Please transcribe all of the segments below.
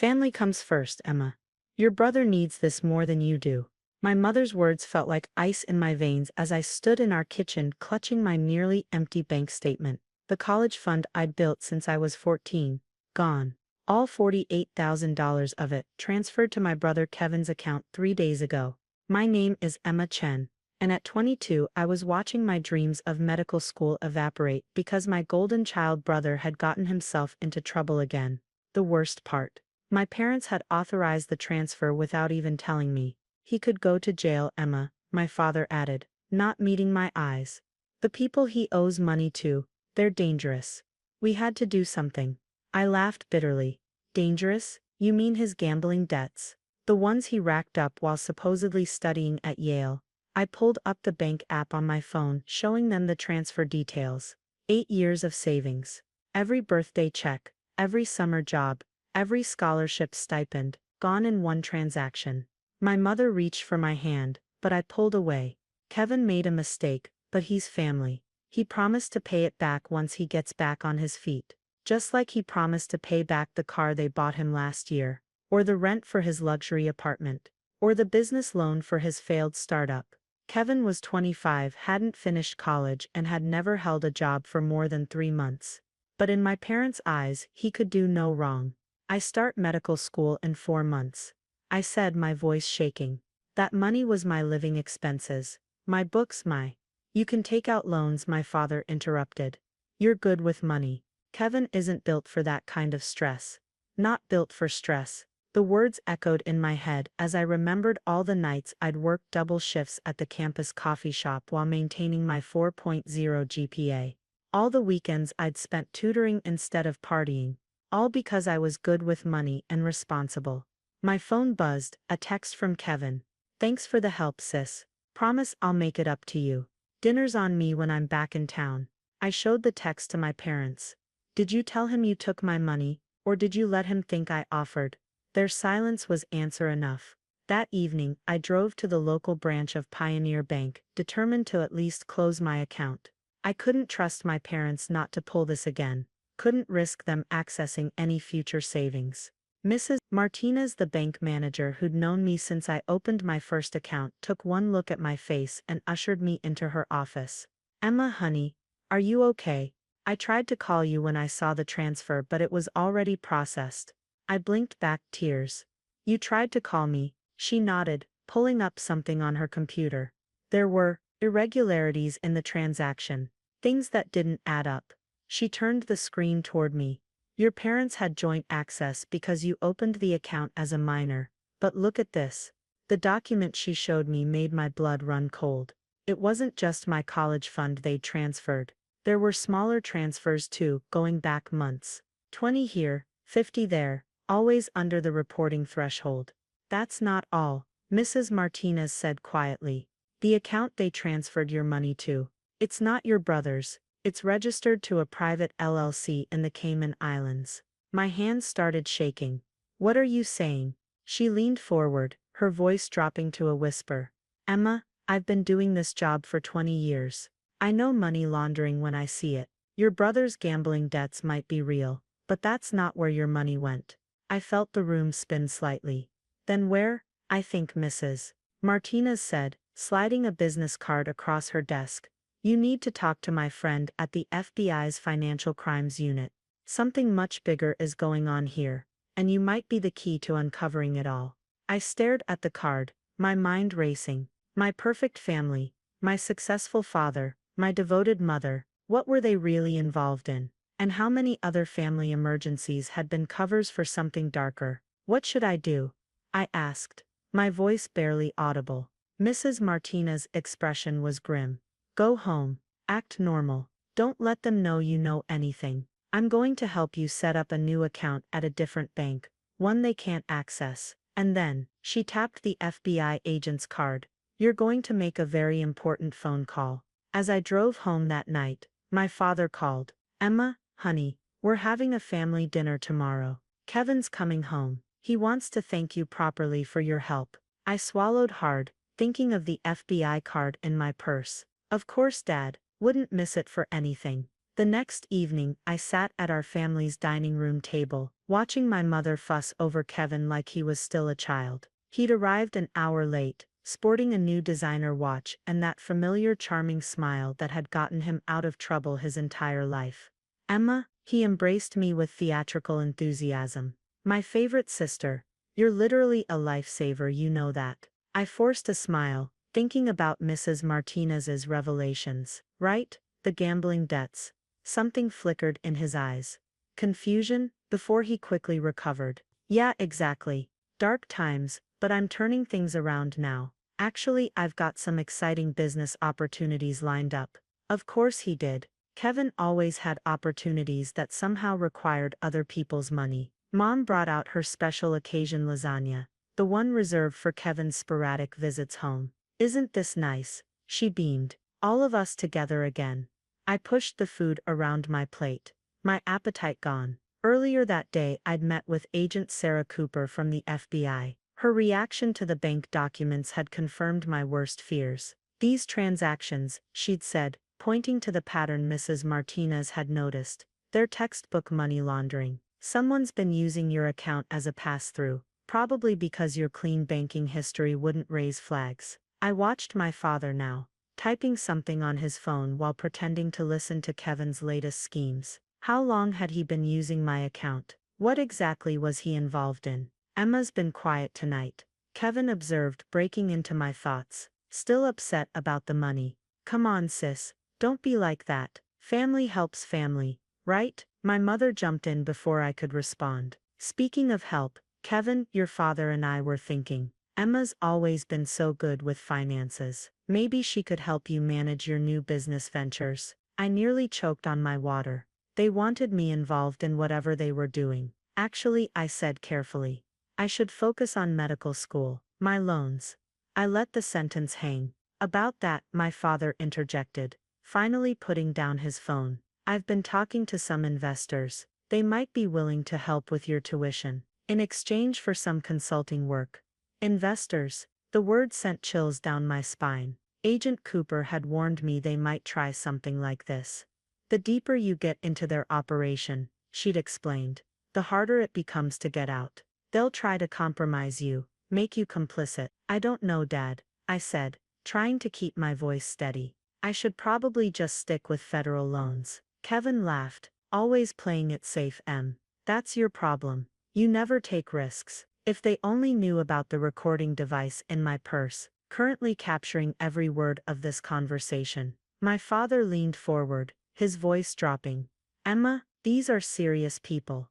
Family comes first, Emma. Your brother needs this more than you do. My mother's words felt like ice in my veins as I stood in our kitchen clutching my nearly empty bank statement. The college fund I'd built since I was 14. Gone. All $48,000 of it transferred to my brother Kevin's account 3 days ago. My name is Emma Chen. And at 22 I was watching my dreams of medical school evaporate because my golden child brother had gotten himself into trouble again. The worst part. My parents had authorized the transfer without even telling me. He could go to jail, Emma, my father added, not meeting my eyes. The people he owes money to, they're dangerous. We had to do something. I laughed bitterly. Dangerous? You mean his gambling debts? The ones he racked up while supposedly studying at Yale. I pulled up the bank app on my phone, showing them the transfer details. 8 years of savings. Every birthday check, every summer job, every scholarship stipend, gone in one transaction. My mother reached for my hand, but I pulled away. Kevin made a mistake, but he's family. He promised to pay it back once he gets back on his feet. Just like he promised to pay back the car they bought him last year, or the rent for his luxury apartment, or the business loan for his failed startup. Kevin was 25, hadn't finished college, and had never held a job for more than 3 months. But in my parents' eyes, he could do no wrong. I start medical school in 4 months. I said, my voice shaking. That money was my living expenses. My books, my. You can take out loans, my father interrupted. You're good with money. Kevin isn't built for that kind of stress. Not built for stress. The words echoed in my head as I remembered all the nights I'd worked double shifts at the campus coffee shop while maintaining my 4.0 GPA. All the weekends I'd spent tutoring instead of partying. All because I was good with money and responsible. My phone buzzed, a text from Kevin. Thanks for the help, sis. Promise I'll make it up to you. Dinner's on me when I'm back in town. I showed the text to my parents. Did you tell him you took my money, or did you let him think I offered? Their silence was answer enough. That evening, I drove to the local branch of Pioneer Bank, determined to at least close my account. I couldn't trust my parents not to pull this again. Couldn't risk them accessing any future savings. Mrs. Martinez, the bank manager who'd known me since I opened my first account, took one look at my face and ushered me into her office. Emma, honey, are you okay? I tried to call you when I saw the transfer, but it was already processed. I blinked back, tears. You tried to call me, she nodded, pulling up something on her computer. There were irregularities in the transaction, things that didn't add up. She turned the screen toward me. Your parents had joint access because you opened the account as a minor, but look at this. The document she showed me made my blood run cold. It wasn't just my college fund they'd transferred. There were smaller transfers too, going back months. 20 here, 50 there, always under the reporting threshold. That's not all, Mrs. Martinez said quietly. The account they transferred your money to, it's not your brother's. It's registered to a private LLC in the Cayman Islands. My hands started shaking. What are you saying? She leaned forward, her voice dropping to a whisper. Emma, I've been doing this job for 20 years. I know money laundering when I see it. Your brother's gambling debts might be real, but that's not where your money went. I felt the room spin slightly. Then where? I think Mrs. Martinez said, sliding a business card across her desk. You need to talk to my friend at the FBI's Financial Crimes Unit. Something much bigger is going on here, and you might be the key to uncovering it all. I stared at the card, my mind racing. My perfect family, my successful father, my devoted mother, what were they really involved in? And how many other family emergencies had been covers for something darker? What should I do? I asked, my voice barely audible. Mrs. Martinez's expression was grim. Go home. Act normal. Don't let them know you know anything. I'm going to help you set up a new account at a different bank, one they can't access. And then, she tapped the FBI agent's card. You're going to make a very important phone call. As I drove home that night, my father called. Emma, honey, we're having a family dinner tomorrow. Kevin's coming home. He wants to thank you properly for your help. I swallowed hard, thinking of the FBI card in my purse. Of course, Dad, wouldn't miss it for anything. The next evening, I sat at our family's dining room table, watching my mother fuss over Kevin like he was still a child. He'd arrived an hour late, sporting a new designer watch and that familiar charming smile that had gotten him out of trouble his entire life. "Emma," he embraced me with theatrical enthusiasm. "My favorite sister. You're literally a lifesaver, you know that." I forced a smile, thinking about Mrs. Martinez's revelations. "Right? The gambling debts." Something flickered in his eyes. Confusion, before he quickly recovered. "Yeah, exactly. Dark times, but I'm turning things around now. Actually, I've got some exciting business opportunities lined up." Of course he did. Kevin always had opportunities that somehow required other people's money. Mom brought out her special occasion lasagna, the one reserved for Kevin's sporadic visits home. "Isn't this nice?" She beamed. "All of us together again." I pushed the food around my plate, my appetite gone. Earlier that day I'd met with Agent Sarah Cooper from the FBI. Her reaction to the bank documents had confirmed my worst fears. "These transactions," she'd said, pointing to the pattern Mrs. Martinez had noticed, "they're textbook money laundering. Someone's been using your account as a pass-through, probably because your clean banking history wouldn't raise flags." I watched my father now, typing something on his phone while pretending to listen to Kevin's latest schemes. How long had he been using my account? What exactly was he involved in? "Emma's been quiet tonight," Kevin observed, breaking into my thoughts. "Still upset about the money." "Come on, sis. Don't be like that. Family helps family, right?" My mother jumped in before I could respond. "Speaking of help, Kevin, your father and I were thinking. Emma's always been so good with finances. Maybe she could help you manage your new business ventures." I nearly choked on my water. They wanted me involved in whatever they were doing. "Actually," I said carefully, "I should focus on medical school. My loans." I let the sentence hang. "About that," my father interjected, finally putting down his phone. "I've been talking to some investors. They might be willing to help with your tuition, in exchange for some consulting work." Investors. The word sent chills down my spine. Agent Cooper had warned me they might try something like this. "The deeper you get into their operation," she'd explained, "the harder it becomes to get out. They'll try to compromise you, make you complicit." "I don't know, Dad," I said, trying to keep my voice steady. "I should probably just stick with federal loans." Kevin laughed. "Always playing it safe, Em. That's your problem. You never take risks." If they only knew about the recording device in my purse, currently capturing every word of this conversation. My father leaned forward, his voice dropping. "Emma, these are serious people.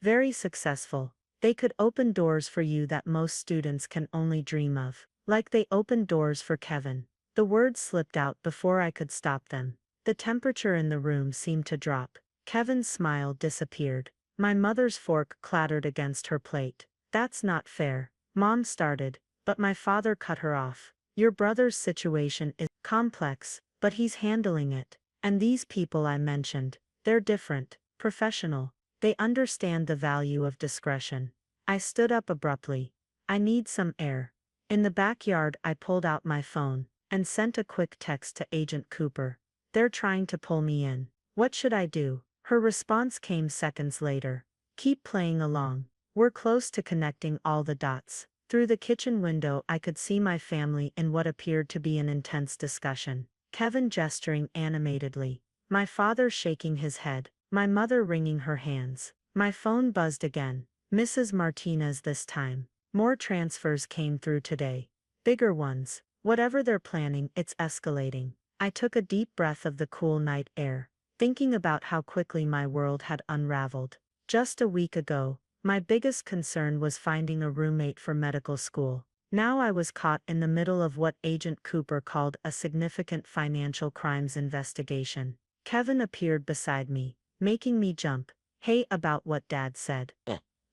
Very successful. They could open doors for you that most students can only dream of. Like they opened doors for Kevin." The words slipped out before I could stop them. The temperature in the room seemed to drop. Kevin's smile disappeared. My mother's fork clattered against her plate. "That's not fair," Mom started, but my father cut her off. "Your brother's situation is complex, but he's handling it. And these people I mentioned, they're different, professional. They understand the value of discretion." I stood up abruptly. "I need some air." In the backyard, I pulled out my phone and sent a quick text to Agent Cooper. "They're trying to pull me in. What should I do?" Her response came seconds later. "Keep playing along. We're close to connecting all the dots." Through the kitchen window I could see my family in what appeared to be an intense discussion. Kevin gesturing animatedly, my father shaking his head, my mother wringing her hands. My phone buzzed again. Mrs. Martinez this time. More transfers came through today. Bigger ones. Whatever they're planning, it's escalating. I took a deep breath of the cool night air, thinking about how quickly my world had unraveled. Just a week ago, my biggest concern was finding a roommate for medical school. Now I was caught in the middle of what Agent Cooper called a significant financial crimes investigation. Kevin appeared beside me, making me jump. "Hey, about what Dad said.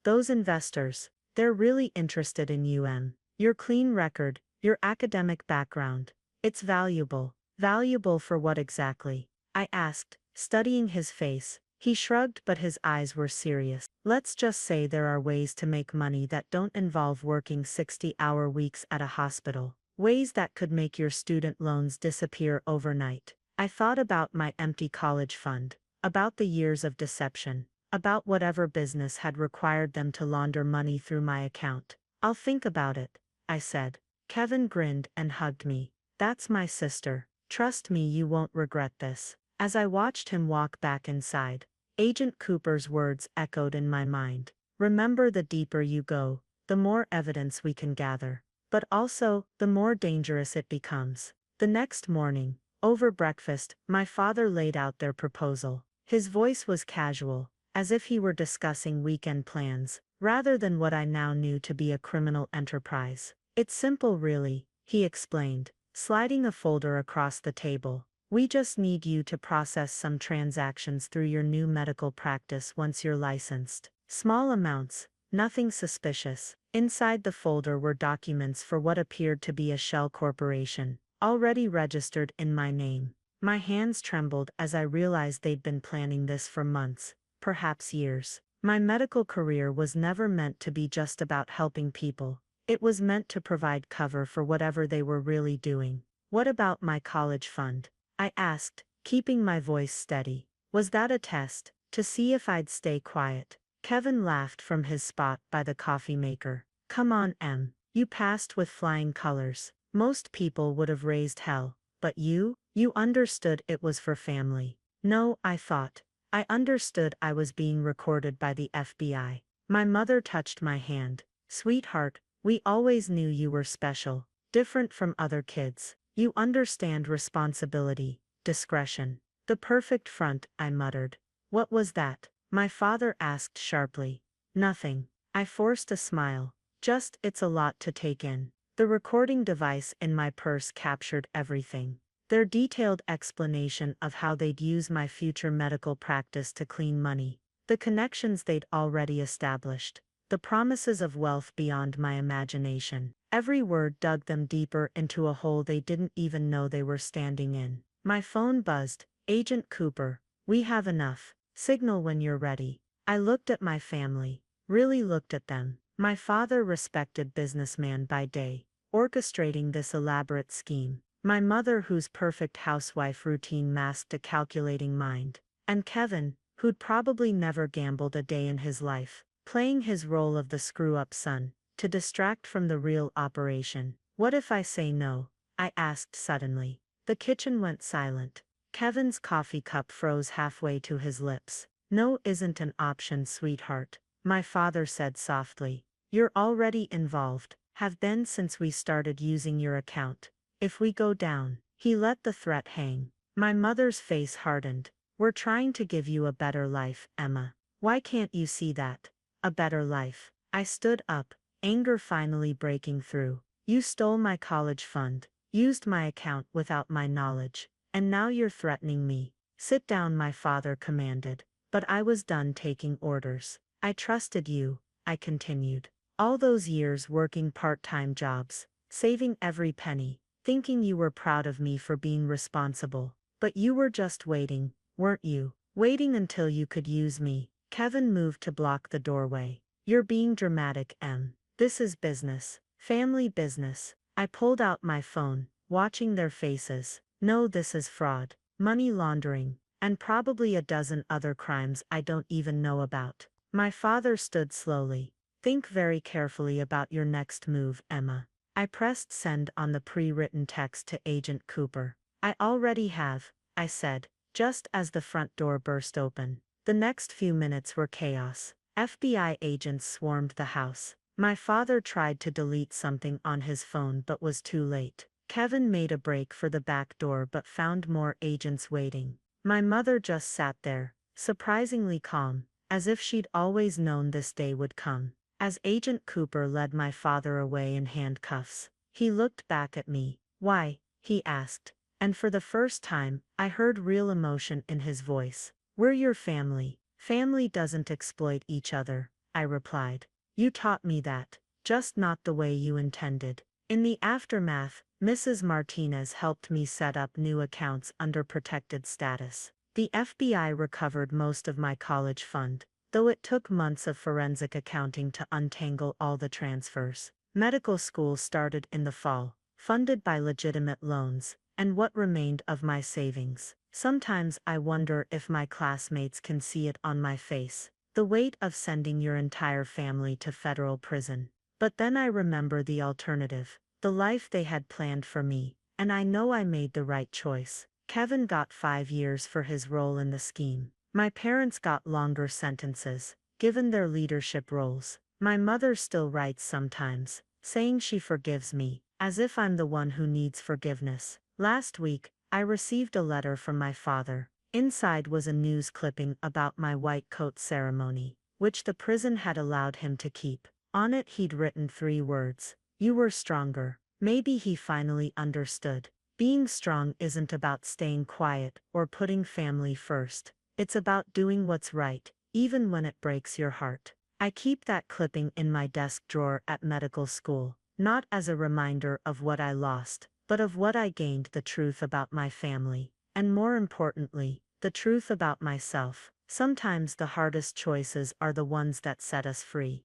Those investors, they're really interested in you, Em. Your clean record, your academic background. It's valuable." "Valuable for what exactly?" I asked, studying his face. He shrugged, but his eyes were serious. "Let's just say there are ways to make money that don't involve working 60-hour weeks at a hospital. Ways that could make your student loans disappear overnight." I thought about my empty college fund. about the years of deception, about whatever business had required them to launder money through my account. I'll think about it, I said. Kevin grinned and hugged me. That's my sister. Trust me, you won't regret this. As I watched him walk back inside, Agent Cooper's words echoed in my mind. Remember, the deeper you go, the more evidence we can gather. But also, the more dangerous it becomes. The next morning, over breakfast, my father laid out their proposal. His voice was casual, as if he were discussing weekend plans, rather than what I now knew to be a criminal enterprise. It's simple, really, he explained, sliding a folder across the table. We just need you to process some transactions through your new medical practice once you're licensed. Small amounts, nothing suspicious. Inside the folder were documents for what appeared to be a shell corporation, already registered in my name. My hands trembled as I realized they'd been planning this for months, perhaps years. My medical career was never meant to be just about helping people. It was meant to provide cover for whatever they were really doing. What about my college fund? I asked, keeping my voice steady. Was that a test, to see if I'd stay quiet? Kevin laughed from his spot by the coffee maker. Come on, Em. You passed with flying colors. Most people would have raised hell. But you understood it was for family. No, I thought. I understood I was being recorded by the FBI. My mother touched my hand. Sweetheart, we always knew you were special, different from other kids. You understand responsibility, discretion. The perfect front, I muttered. What was that? My father asked sharply. Nothing. I forced a smile. Just, it's a lot to take in. The recording device in my purse captured everything. Their detailed explanation of how they'd use my future medical practice to clean money. The connections they'd already established. The promises of wealth beyond my imagination. Every word dug them deeper into a hole they didn't even know they were standing in. My phone buzzed. Agent Cooper, we have enough. Signal when you're ready. I looked at my family. Really looked at them. My father, respected businessman by day, orchestrating this elaborate scheme. My mother, whose perfect housewife routine masked a calculating mind. And Kevin, who'd probably never gambled a day in his life, playing his role of the screw-up son, to distract from the real operation. What if I say no? I asked suddenly. The kitchen went silent. Kevin's coffee cup froze halfway to his lips. No isn't an option, sweetheart, my father said softly. You're already involved, have been since we started using your account. If we go down, he let the threat hang. My mother's face hardened. We're trying to give you a better life, Emma. Why can't you see that? A better life. I stood up, anger finally breaking through. You stole my college fund, used my account without my knowledge, and now you're threatening me. Sit down, my father commanded. But I was done taking orders. I trusted you, I continued. All those years working part-time jobs, saving every penny, thinking you were proud of me for being responsible. But you were just waiting, weren't you? Waiting until you could use me. Kevin moved to block the doorway. You're being dramatic, Em. This is business. Family business. I pulled out my phone, watching their faces. No, this is fraud, money laundering, and probably a dozen other crimes I don't even know about. My father stood slowly. Think very carefully about your next move, Emma. I pressed send on the pre-written text to Agent Cooper. I already have, I said, just as the front door burst open. The next few minutes were chaos. FBI agents swarmed the house. My father tried to delete something on his phone but was too late. Kevin made a break for the back door but found more agents waiting. My mother just sat there, surprisingly calm, as if she'd always known this day would come. As Agent Cooper led my father away in handcuffs, he looked back at me. Why? He asked. And for the first time, I heard real emotion in his voice. We're your family. Family doesn't exploit each other, I replied. You taught me that, just not the way you intended. In the aftermath, Mrs. Martinez helped me set up new accounts under protected status. The FBI recovered most of my college fund, though it took months of forensic accounting to untangle all the transfers. Medical school started in the fall, funded by legitimate loans, and what remained of my savings. Sometimes I wonder if my classmates can see it on my face. The weight of sending your entire family to federal prison. But then I remember the alternative, the life they had planned for me, and I know I made the right choice. Kevin got 5 years for his role in the scheme. My parents got longer sentences, given their leadership roles. My mother still writes sometimes, saying she forgives me, as if I'm the one who needs forgiveness. Last week, I received a letter from my father. Inside was a news clipping about my white coat ceremony, which the prison had allowed him to keep. On it he'd written 3 words. You were stronger. Maybe he finally understood. Being strong isn't about staying quiet or putting family first. It's about doing what's right, even when it breaks your heart. I keep that clipping in my desk drawer at medical school, not as a reminder of what I lost, but of what I gained: the truth about my family, and more importantly, the truth about myself. Sometimes the hardest choices are the ones that set us free.